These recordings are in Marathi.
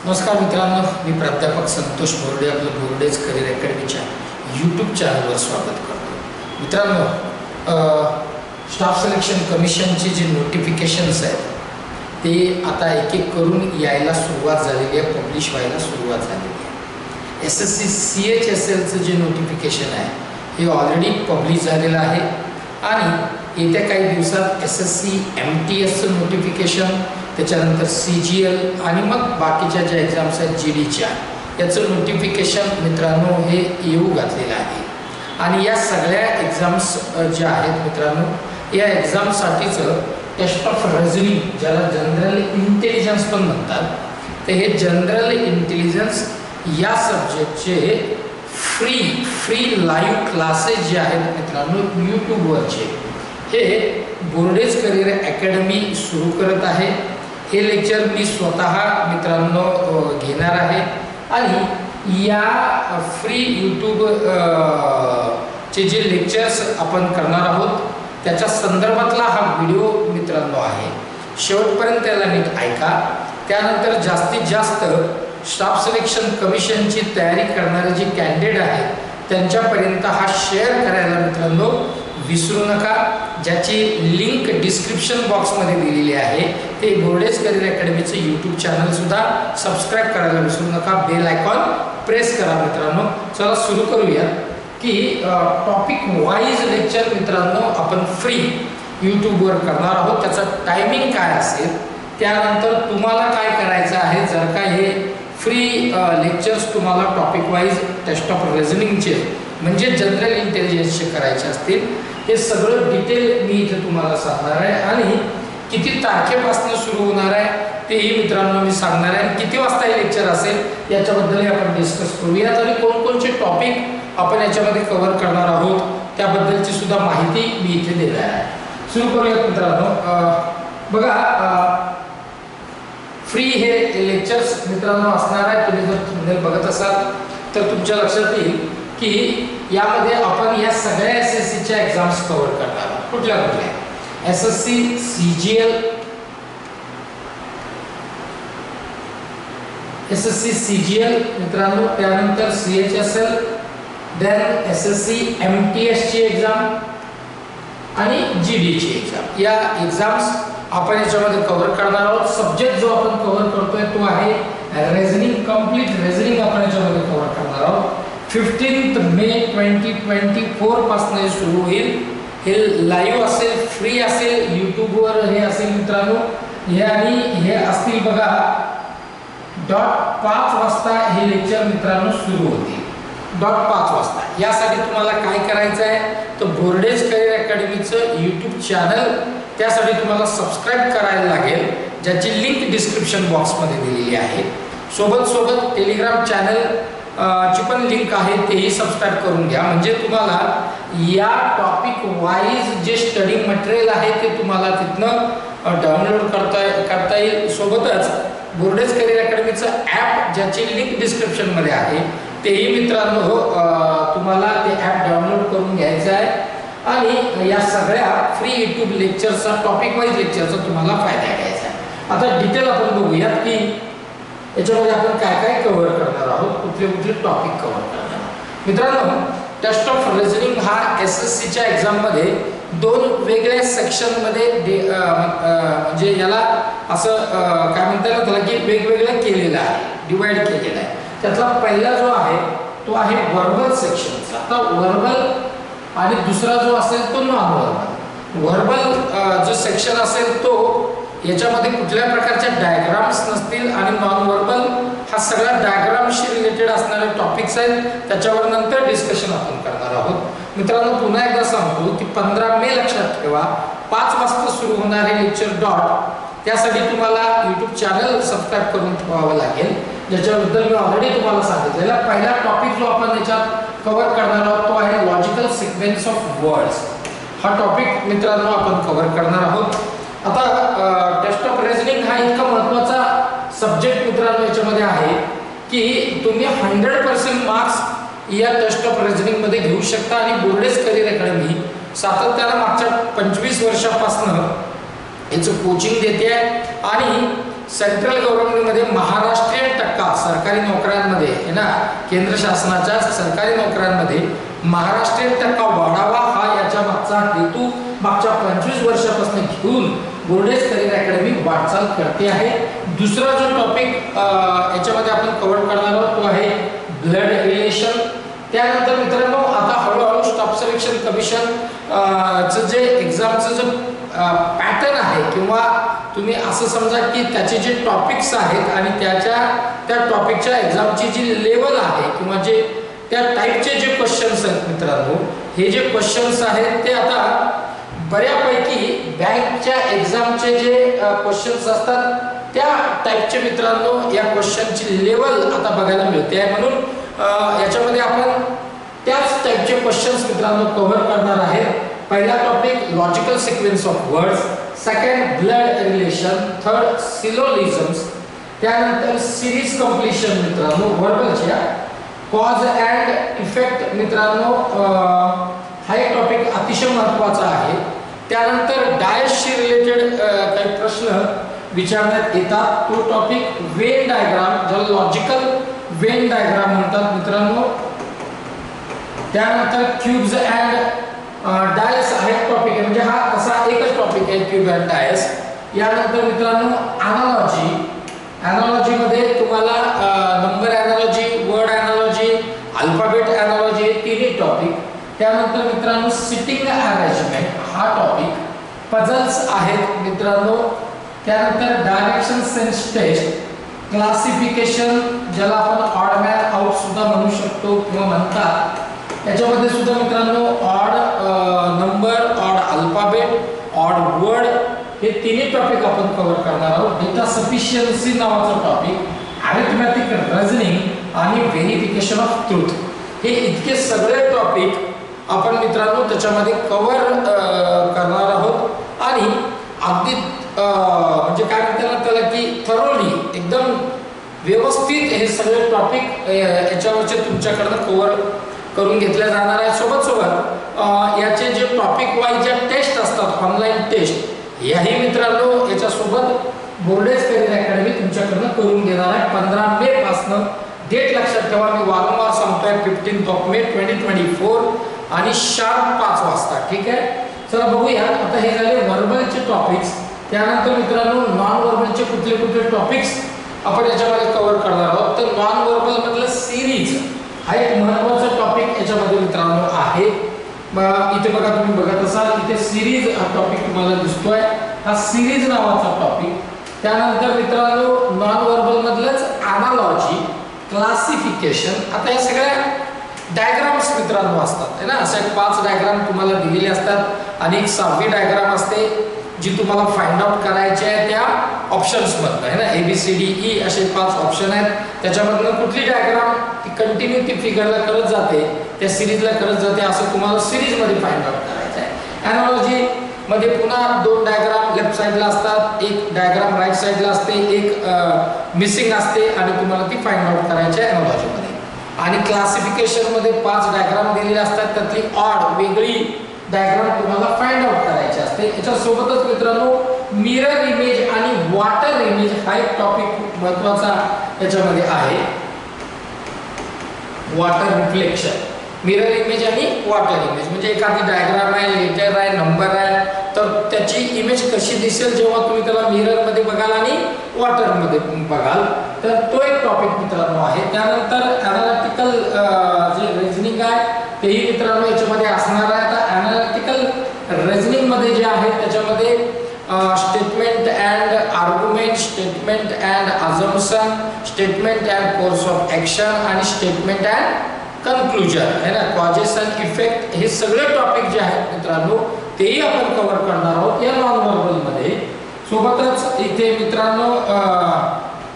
नमस्कार मित्रांनो, मी प्राध्यापक संतोष बोर्डे आपलं बोर्डेज करिअर अकॅडमीच्या यूट्यूब चॅनलवर स्वागत करतो. मित्रांनो, स्टाफ सिलेक्शन कमिशनचे जे नोटिफिकेशन्स आहेत ते आता एक एक करून यायला सुरुवात झालेली आहे, पब्लिश व्हायला सुरुवात झालेली आहे. SSC CHSLचं जे नोटिफिकेशन आहे हे ऑलरेडी पब्लिश झालेलं आहे आणि येत्या काही दिवसात SSC MTSचं नोटिफिकेशन, त्याच्यानंतर CGL आणि मग बाकीच्या ज्या एक्झाम्स आहेत GDच्या याचं नोटिफिकेशन मित्रांनो हे येऊ घातलेलं आहे. आणि या सगळ्या एक्झाम्स ज्या आहेत मित्रांनो, या एक्झामसाठीचं टेस्ट ऑफ रिझनिंग, ज्याला जनरल इंटेलिजन्स पण म्हणतात, तर हे जनरल इंटेलिजन्स या सब्जेक्टचे फ्री लाईव्ह क्लासेस जे आहेत मित्रांनो यूट्यूबवरचे, हे बोर्डेज करिअर अकॅडमी सुरू करत आहे. हे लेक्चर मी स्वतः मित्रांनो घेणार आहे आणि या फ्री यूट्यूब चे जे लेक्चर्स आपण करणार आहोत त्याच्या संदर्भातला हा व्हिडिओ मित्रांनो आहे. शेवटपर्यंत त्याला नीट ऐका. त्यानंतर जास्तीत जास्त स्टाफ सिलेक्शन कमिशनची तयारी करणारे जे कॅन्डिडेट आहेत त्यांच्यापर्यंत हा शेअर करायला मित्रांनो विसरू नका. ज्याची लिंक डिस्क्रिप्शन बॉक्समध्ये दिलेली आहे. ते बोर्डेज करिअर अकॅडमीचं यूट्यूब चॅनलसुद्धा सबस्क्राईब करायला विसरू नका. बेल आयकॉन प्रेस करा मित्रांनो. चला सुरू करूया की टॉपिक वाईज लेक्चर मित्रांनो आपण फ्री यूट्यूबवर करणार आहोत. त्याचा टायमिंग काय असेल, त्यानंतर तुम्हाला काय करायचं आहे, जर का हे फ्री लेक्चर्स तुम्हाला टॉपिक वाईज टेस्ट ऑफ रिझनिंगचे म्हणजे जनरल इंटेलिजन्सचे करायचे असतील, हे सगळं डिटेल मी इथे तुम्हाला सांगणार आहे. आणि किती तारखेपासून सुरू होणार आहे तेही मित्रांनो मी सांगणार आहे. किती वाजता हे लेक्चर असेल याच्याबद्दलही आपण डिस्कस करूयात आणि कोणकोणचे टॉपिक आपण याच्यामध्ये कव्हर करणार आहोत त्याबद्दलची सुद्धा माहिती मी इथे देणार आहे. सुरू करूयात मित्रांनो. बघा, फ्री हे लेक्चर्स मित्रांनो असणार आहे. तुम्ही जर थंबनेल बघत असाल तर तुमच्या लक्षात येईल की यामध्ये आपण या सगळ्या SSCच्या एक्झाम्स कव्हर करणार आहोत. कुठल्या SSC CGL, SSC CGL मित्रांनो, त्यानंतर CHSL, देन SSC MTS ची एक्झाम आणि GD ची एक्झाम. या एक्झाम्स आपण याच्यामध्ये कव्हर करणार आहोत. सब्जेक्ट जो आपण कव्हर करतोय तो आहे रिझनिंग, कंप्लीट रिझनिंग आपण याच्यामध्ये कव्हर करणार आहोत. 15 मे 2024 पासून हे सुरू होईल. हे लाईव्ह असेल, फ्री असेल, यूट्यूबवर हे असेल मित्रांनो. हे आणि हे असतील बघा 5 वाजता हे लेक्चर मित्रांनो सुरू होतील. 5 वाजता. यासाठी तुम्हाला काय करायचं आहे, तर बोर्डेज करिअर अकॅडमीचं यूट्यूब चॅनल, त्यासाठी तुम्हाला सबस्क्राईब करायला लागेल, ज्याची लिंक डिस्क्रिप्शन बॉक्समध्ये दिलेली आहे. सोबत टेलिग्राम चॅनल ची पण लिंक आहे, तेही सबस्क्राईब करून घ्या. म्हणजे तुम्हाला या टॉपिक वाईज जे स्टडी मटेरियल आहे ते तुम्हाला तिथनं डाउनलोड करता येईल. सोबतच बोर्डेज करिअर अकॅडमीचं ॲप, ज्याची लिंक डिस्क्रिप्शनमध्ये आहे, तेही मित्रांनो तुम्हाला ते ॲप डाउनलोड करून घ्यायचं आहे आणि या सगळ्या फ्री यूट्यूब लेक्चरचा, टॉपिक वाईज लेक्चरचा तुम्हाला फायदा घ्यायचा आहे. आता डिटेल आपण बघूयात की याच्यामध्ये आपण काय काय कव्हर करणार आहोत, कुठले टॉपिक कव्हर करणार आहोत. मित्रांनो, टेस्ट ऑफ रिझनिंग हा SSCच्या एक्झाममध्ये 2 वेगळ्या सेक्शनमध्ये म्हणजे याला असं काय म्हणता येईल त्याला की वेगवेगळं केलेलं आहे, डिवाइड केलेलं आहे. त्यातला पहिला जो आहे तो आहे वर्बल सेक्शनचा. आता वर्बल आणि दुसरा जो असेल तो नॉन वर्बल. वर्बल जो सेक्शन असेल तो याच्यामध्ये कुठल्या प्रकारच्या डायग्राम्स नसतील आणि नॉन वर्बल हा सगळा डायग्रामशी रिलेटेड असणारे टॉपिक्स आहेत. त्याच्यावर नंतर डिस्कशन आपण करणार आहोत. मित्रांनो, पुन्हा एकदा सांगतो की 15 मे लक्षात ठेवा, 5 वाजता सुरू होणारे लेक्चर त्यासाठी तुम्हाला यूट्यूब चॅनल सबस्क्राईब करून ठेवावं लागेल, ज्याच्याबद्दल मी ऑलरेडी तुम्हाला सांगितलेला. पहिला टॉपिक जो आपण याच्यात कव्हर करणार आहोत तो आहे लॉजिकल सिक्वेन्स ऑफ वर्ड्स. हा टॉपिक मित्रांनो आपण कव्हर करणार आहोत. आता टेस्ट ऑफ रिझनिंग हा इतका महत्त्वाचा सब्जेक्ट मित्रांनो याच्यामध्ये आहे की तुम्ही 100% मार्क्स या टेस्ट ऑफ रिझनिंगमध्ये घेऊ शकता. आणि बोर्डेज करिअर अकॅडमी सातत्यानं मागच्या 25 वर्षापासून याचं कोचिंग देते आहे आणि सेंट्रल गव्हर्नमेंटमध्ये महाराष्ट्रीयन टक्का सरकारी नोकऱ्यांमध्ये आहे ना, केंद्र शासनाच्या सरकारी नोकऱ्यांमध्ये महाराष्ट्रीयन टक्का वाढावा हा याच्या मागचा हेतू मागच्या 25 वर्षापासून घेऊन बोर्डेज करिअर अकॅडमी वाटचाल करते आहे. दुसरा जो टॉपिक याच्यामध्ये आपण कव्हर करणार आहोत तो आहे ब्लड रिलेशन. त्यानंतर मित्रांनो आता हळूहळू स्टाफ सिलेक्शन कमिशन चं जे एक्झामचं जो पॅटर्न आहे किंवा तुम्ही असं समजा की त्याचे जे टॉपिक्स आहेत आणि त्या टॉपिकच्या एक्झामची जी लेवल आहे किंवा जे त्या टाईपचे जे क्वेश्चन्स आहेत मित्रांनो, हे जे क्वेश्चन्स आहेत ते आता बऱ्यापैकी बँकच्या एक्झामचे जे क्वेश्चन्स असतात त्या टाईपचे मित्रांनो या क्वेश्चनची लेवल आता बघायला मिळते आहे. म्हणून याच्यामध्ये आपण त्याच टाईपचे क्वेश्चन्स मित्रांनो कव्हर करणार आहेत. पहिला topic logical sequence of words, second blood relation, third syllogisms, त्यानंतर सिरीज कंप्लीशन मित्रांनो वर्बलच्या, कॉज अँड इफेक्ट मित्रांनो हा एक टॉपिक अतिशय महत्त्वाचा आहे. त्यानंतर डायसशी रिलेटेड काही प्रश्न विचारण्यात येतात. तो टॉपिक वेन डायग्राम, ज्याला लॉजिकल वेन डायग्राम म्हणतात मित्रांनो. त्यानंतर क्यूब्स अँड डायस हा एक टॉपिक आहे, म्हणजे हा असा एकच टॉपिक आहे क्यूब अँड डायस. यानंतर मित्रांनो ॲनालॉजी मध्ये तुम्हाला नंबर ॲनालॉजी, वर्ड ॲनालॉजी, अल्फाबेट ॲनालॉजी हे तिन्ही टॉपिक. त्यानंतर मित्रांनो सिटिंग अरेंजमेंट हा टॉपिक, पझल्स आहेत मित्रांनो. त्यानंतर डायरेक्शन सेन्स टेस्ट, क्लासिफिकेशन ज्याला आपण ऑड मॅन आउट सुद्धा म्हणू शकतो किंवा म्हणतात, याच्यामध्ये सुद्धा मित्रांनो odd number, odd alphabet, odd word हे तिन्ही टॉपिक आपण कव्हर करणार आहोत. डेटा सफिशियन्सी नावाचा टॉपिक, अरिथमॅटिक रिझनिंग आणि व्हेरिफिकेशन ऑफ ट्रूथ हे इतके सगळे टॉपिक आपण मित्रांनो त्याच्यामध्ये कव्हर करणार आहोत. आणि अगदी म्हणजे काय म्हणतात त्याला की थरोली एकदम व्यवस्थित हे सगळे टॉपिक याच्यावरचे तुमच्याकडनं कव्हर करून घेतल्या जाणार आहे. सोबत याचे जे टॉपिक वाईज ज्या टेस्ट असतात, ऑनलाईन टेस्ट, याही मित्रांनो याच्यासोबत बोर्डेज करिअर अकॅडमी तुमच्याकडनं करून देणार आहे. 15 मे पासून डेट लक्षात ठेवा, मी वारंवार सांगतोय 15 मे 2024 आणि शार्प 5 वाजता. ठीक आहे, चला बघूया. आता हे झाले वर्बलचे टॉपिक्स. त्यानंतर मित्रांनो नॉन वर्बलचे कुठले कुठले टॉपिक्स आपण याच्यामध्ये कव्हर करणार आहोत. तर नॉन वर्बल मधलं सिरीज हा एक महत्त्वाचा टॉपिक याच्यामध्ये मित्रांनो आहे. इथे बघा, तुम्ही बघत असाल इथे सिरीज हा टॉपिक तुम्हाला दिसतोय, हा सिरीज नावाचा टॉपिक. त्यानंतर मित्रांनो नॉन वर्बल मधलंच अनालॉजी, क्लासिफिकेशन. आता या सगळ्या डायग्राम्स मित्रांनो असतात है ना, असे 5 डायग्राम तुम्हाला दिलेले असतात आणि एक 6वी डायग्राम असते जी तुम्हाला फाइंड आउट करायची आहे त्या ऑप्शन्स मधनं है ना. ABCDE असे 5 ऑप्शन आहेत, त्याच्यामधनं कुठली डायग्राम ती कंटिन्यू ती फिगरला करत जाते, त्या सिरीजला करत जाते, असं तुम्हाला सिरीज मध्ये फाइंड आउट करायचं आहे. ॲनालॉजी मध्ये पुन्हा 2 डायग्राम लेफ्ट साइडला असतात, एक डायग्राम राईट साइडला असते, एक मिसिंग असते आणि तुम्हाला ती फाइंड आउट करायची आहे ॲनालॉजी मध्ये. आणि क्लासिफिकेशन मध्ये 5 डायग्राम दिलेले असतात, त्यातली ऑड वेगळी डायग्राम तुम्हाला फाइंड आउट करायचे असते. याच्या सोबतच मित्रांनो मिरर इमेज आणि वॉटर इमेज हा एक टॉपिक खूप महत्त्वाचा याच्यामध्ये आहे. वॉटर रिफ्लेक्शन, मिरर इमेज आणि वॉटर इमेज म्हणजे एखादी डायग्राम आहे, लेटर आहे, नंबर आहे, तर त्याची इमेज कशी दिसेल जेव्हा तुम्ही त्याला मिरर मध्ये बघाल आणि वॉटर मध्ये बघाल, तर तो एक टॉपिक मित्रांनो आहे. त्यानंतर ॲनालिटिकल जे रिझनिंग आहे तेही मित्रांनो याच्यामध्ये असणार आहे. आता ॲनालिटिकल रिझनिंग मध्ये जे आहे त्याच्यामध्ये statement and argument, statement and assumption, statement and course of action आणि स्टेटमेंट अँड कन्क्लुजन है ना, कॉजेस अँड इफेक्ट हे सगळे टॉपिक जे आहेत मित्रांनो तेही आपण कव्हर करणार आहोत या नॉन वर्बल मध्ये. सोबतच इथे मित्रांनो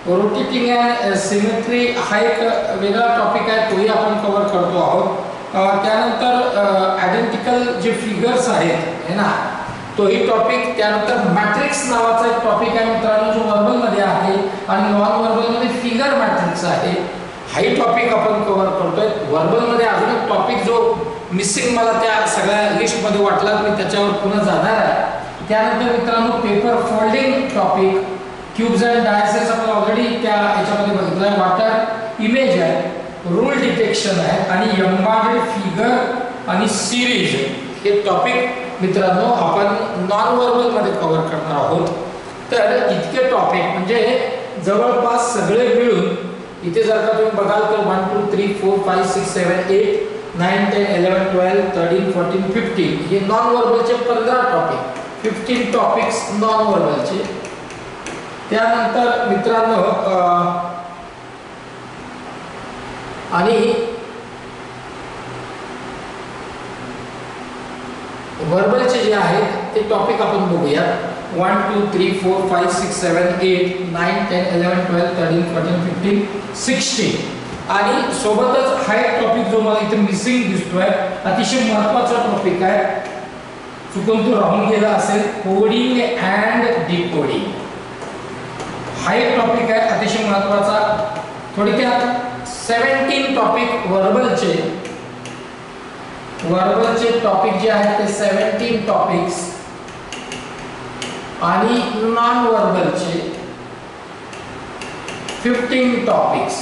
रोटेटिंग अँड सिमेट्री हा एक वेगळा टॉपिक आहे, तोही आपण कव्हर करतो आहोत. त्यानंतर आयडेंटिकल जे फिगर्स आहेत है ना, तोही टॉपिक. त्यानंतर मॅट्रिक्स नावाचा एक टॉपिक आहे मित्रांनो जो वर्बल मध्ये आहे आणि नॉन वर्बल मध्ये फिगर मॅट्रिक्स आहे, हाही टॉपिक आपण कव्हर करतोय. वर्बल मध्ये अजून एक टॉपिक जो मिसिंग मला त्या सगळ्या लिस्ट मध्ये वाटला, मी त्याच्यावर पुन्हा जाणार आहे. त्यानंतर मित्रांनो paper folding topic, cubes and diocese आपण ऑलरेडी त्या याच्यामध्ये बघितलं आहे. वॉटर इमेज आहे, रूल डिटेक्शन आहे आणि एम्बेडेड फिगर आणि सिरीज हे टॉपिक मित्रांनो आपण नॉन व्हर्बल मध्ये कव्हर करणार आहोत. तर इतके टॉपिक म्हणजे जवळपास सगळे मिळून इथे जर का तुम्ही बघाल तर 1 2 3 4 5 6 7 8 9 10 11 12 13 14 15 हे नॉन व्हर्बलचे 15 टॉपिक, 15 टॉपिक्स नॉन व्हर्बलचे. त्यानंतर मित्रांनो आणि व्हर्बलचे जे आहेत ते टॉपिक आपण बघूयात. 1 2 3 4 5 6 7 8 9 10 11 12 13 14 15 16 आणि सोबतच हा एक टॉपिक जो मला इथे मिसिंग दिसतोय, अतिशय महत्त्वाचा टॉपिक आहे, चुकून तो राहून गेला असेल, कोडिंग अँड डिकोडिंग. हा एक टॉपिक आहे अतिशय महत्त्वाचा. थोडक्यात 17 टॉपिक व्हर्बलचे टॉपिक जे आहेत ते 17 टॉपिक्स आणि नॉन व्हर्बलचे 15 टॉपिक्स.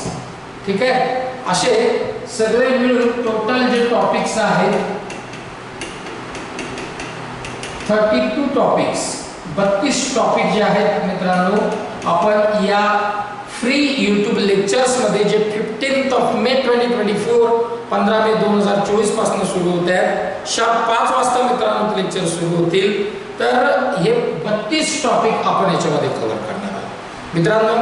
ठीक आहे, असे सगळे मिळून टोटल जे टॉपिक्स आहेत 32 टॉपिक्स, 32 टॉपिक जे आहेत मित्रांनो आपण या फ्री यूट्यूब लेक्चर्स मध्ये जे 15 मे 2024 15 मे 2024 पासून सुरू होत आहेत, शार्प 5 वाजता मित्रांनो लेक्चर सुरू होतील. तर हे 32 टॉपिक आपण याच्यामध्ये कव्हर करणार आहोत. मित्रांनो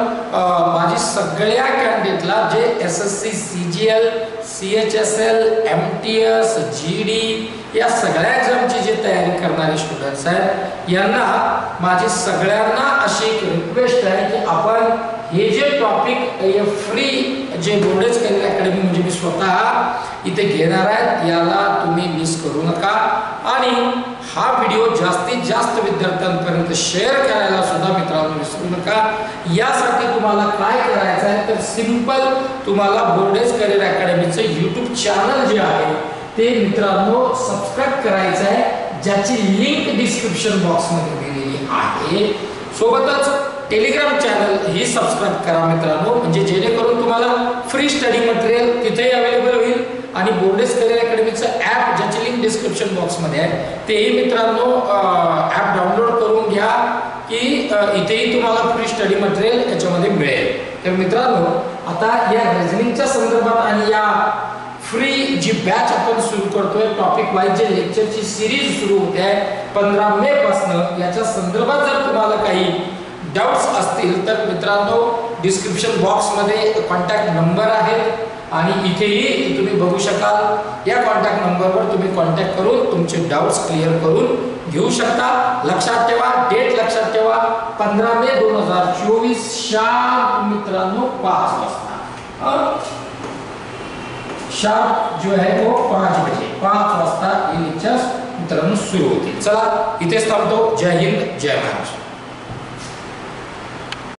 माझी सगळ्या कॅन्डिडेटला जे SSC CGL CHSL MTS GD या सगळ्या एक्झामची जे तयारी करणारे स्टुडंट्स आहेत यांना माझी सगळ्यांना अशी एक रिक्वेस्ट आहे की आपण हे जे टॉपिक फ्री जे बोर्डेज करियर अकॅडमी म्हणजे मी स्वतः इथे घेणार आहे याला तुम्ही मिस करू नका आणि हा व्हिडिओ जास्तीत जास्त विद्यार्थ्यांपर्यंत शेअर करायला सुद्धा मित्रांनो विसरू नका. यासाठी तुम्हाला काय करायचं आहे तर सिंपल तुम्हाला बोर्डेज करियर अकॅडमीचं YouTube चॅनल जे आहे ते मित्रांनो सबस्क्राइब करायचं आहे, ज्याची लिंक डिस्क्रिप्शन बॉक्स मध्ये दिलेली आहे. सोबतच टेलिग्राम चॅनल ही सबस्क्राइब करा मित्रांनो, म्हणजे जेणेकरून तुम्हाला फ्री स्टडी मटेरियल तिथेही अवेलेबल होईल आणि बोर्डेज करियर अकॅडमीचं ॲप ज्याची लिंक डिस्क्रिप्शन बॉक्समध्ये आहे तेही मित्रांनो ॲप डाउनलोड करून घ्या की इथेही तुम्हाला फ्री स्टडी मटेरियल याच्यामध्ये मिळेल. तर मित्रांनो आता या रिझनिंगच्या संदर्भात आणि या फ्री जी बॅच आपण सुरू करतोय टॉपिक वाईज जे लेक्चरची सिरीज सुरू होते आहे 15 मे पासून, याच्या संदर्भात जर तुम्हाला काही डाउट्स असतील तर मित्रांनो डिस्क्रिप्शन बॉक्समध्ये कॉन्टॅक्ट नंबर आहेत आणि इथेही तुम्ही बघू शकाल. या कॉन्टॅक्ट नंबरवर तुम्ही कॉन्टॅक्ट करून तुमचे डाउट्स क्लिअर करून घेऊ शकता. लक्षात ठेवा, डेट लक्षात ठेवा, 15 मे 2024 शाम मित्रांनो 5 वाजता. शार्प जो है वो 5 बजे 5 वाजता हे लेक्चर्स मित्रांनो सुरू होतील. चला इथेच थांबतो. जय हिंद, जय महाराष्ट्र.